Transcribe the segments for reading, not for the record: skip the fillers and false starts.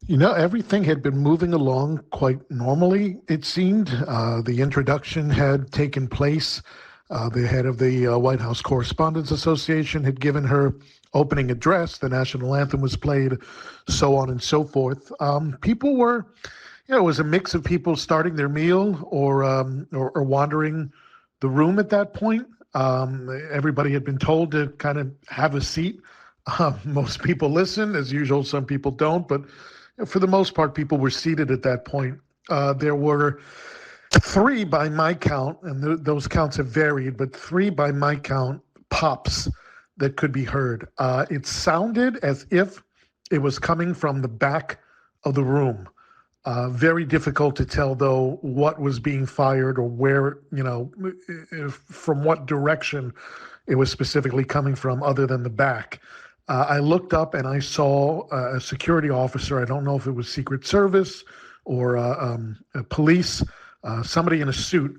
Everything had been moving along quite normally, it seemed. The introduction had taken place. The head of the White House Correspondents Association had given her opening address. The national anthem was played, so on and so forth. People were, it was a mix of people starting their meal or wandering the room at that point. Everybody had been told to kind of have a seat. Most people listen, as usual. Some people don't, but for the most part, people were seated at that point. There were three by my count, and those counts have varied, but three by my count pops that could be heard. It sounded as if it was coming from the back of the room. Very difficult to tell, though, what was being fired or where, from what direction it was specifically coming from other than the back. I looked up and I saw a security officer. I don't know if it was Secret Service or police, somebody in a suit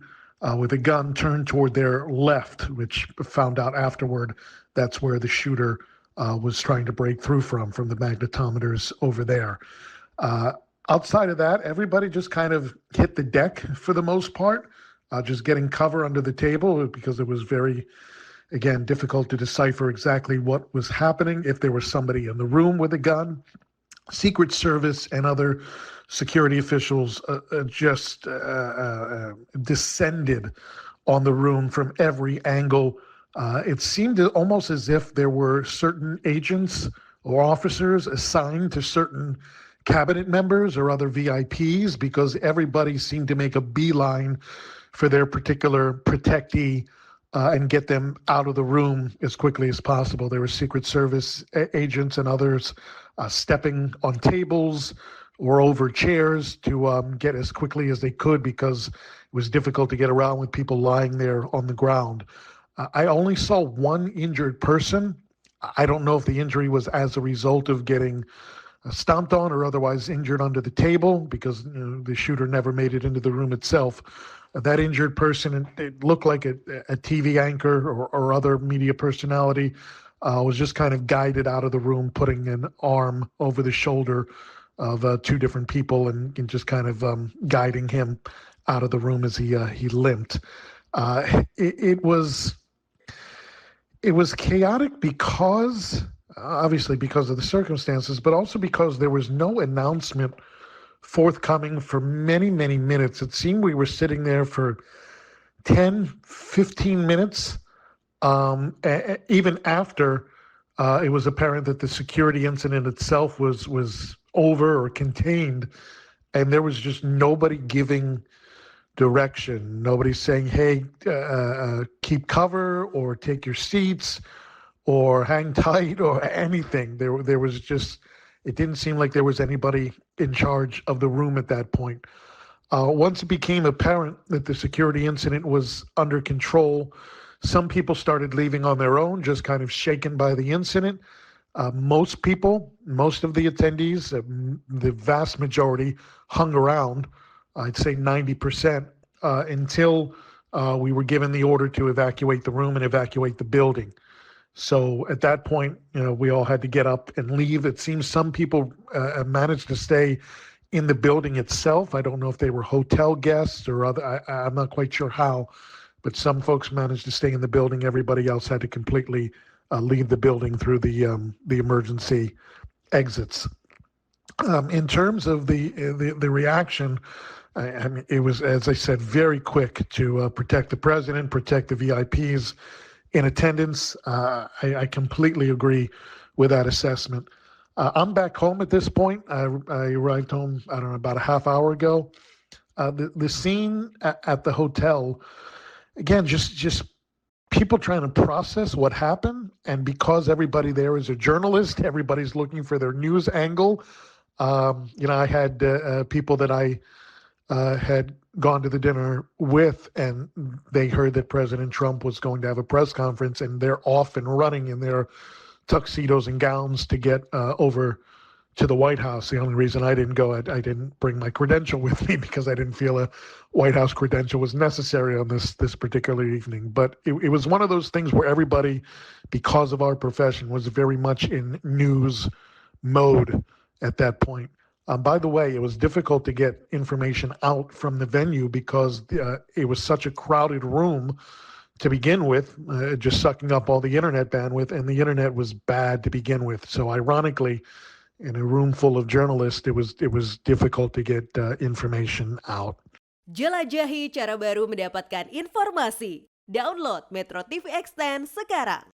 with a gun turned toward their left, which found out afterward that's where the shooter was trying to break through from the magnetometers over there. Outside of that, everybody just kind of hit the deck for the most part, just getting cover under the table because it was very, again, difficult to decipher exactly what was happening, if there was somebody in the room with a gun. Secret Service and other security officials just descended on the room from every angle. It seemed almost as if there were certain agents or officers assigned to certain cabinet members or other VIPs, because everybody seemed to make a beeline for their particular protectee and get them out of the room as quickly as possible. There were Secret Service agents and others stepping on tables or over chairs to get as quickly as they could, because it was difficult to get around with people lying there on the ground. I only saw one injured person. I don't know if the injury was as a result of getting stomped on or otherwise injured under the table, because the shooter never made it into the room itself. That injured person, it looked like a TV anchor or other media personality, was just kind of guided out of the room, putting an arm over the shoulder of two different people and just kind of guiding him out of the room as he limped. It was chaotic because, obviously because of the circumstances, but also because there was no announcement forthcoming for many, many minutes. It seemed we were sitting there for 10, 15 minutes, even after it was apparent that the security incident itself was over or contained, and there was just nobody giving direction, nobody saying, hey, keep cover or take your seats or hang tight or anything. There was just, it didn't seem like there was anybody in charge of the room at that point. Once it became apparent that the security incident was under control, some people started leaving on their own, just kind of shaken by the incident. Most of the attendees, the vast majority, hung around, I'd say 90%, until we were given the order to evacuate the room and evacuate the building. So at that point, we all had to get up and leave. It seems some people managed to stay in the building itself. I don't know if they were hotel guests or other. I'm not quite sure how, but some folks managed to stay in the building. Everybody else had to completely leave the building through the emergency exits. In terms of the reaction, I mean, it was, as I said, very quick to protect the president, protect the VIPs in attendance. I completely agree with that assessment. I'm back home at this point. I arrived home, I don't know, about a half hour ago. The scene at the hotel, again, just people trying to process what happened. And because everybody there is a journalist, everybody's looking for their news angle. I had people that I had gone to the dinner with, and they heard that President Trump was going to have a press conference, and they're off and running in their tuxedos and gowns to get over to the White House. The only reason I didn't go, I didn't bring my credential with me because I didn't feel a White House credential was necessary on this particular evening. But it was one of those things where everybody, because of our profession, was very much in news mode at that point. By the way, it was difficult to get information out from the venue because it was such a crowded room to begin with, just sucking up all the internet bandwidth, and the internet was bad to begin with. So ironically, in a room full of journalists, it was difficult to get information out. Jelajahi cara baru mendapatkan informasi. Download MetroTV Extend sekarang.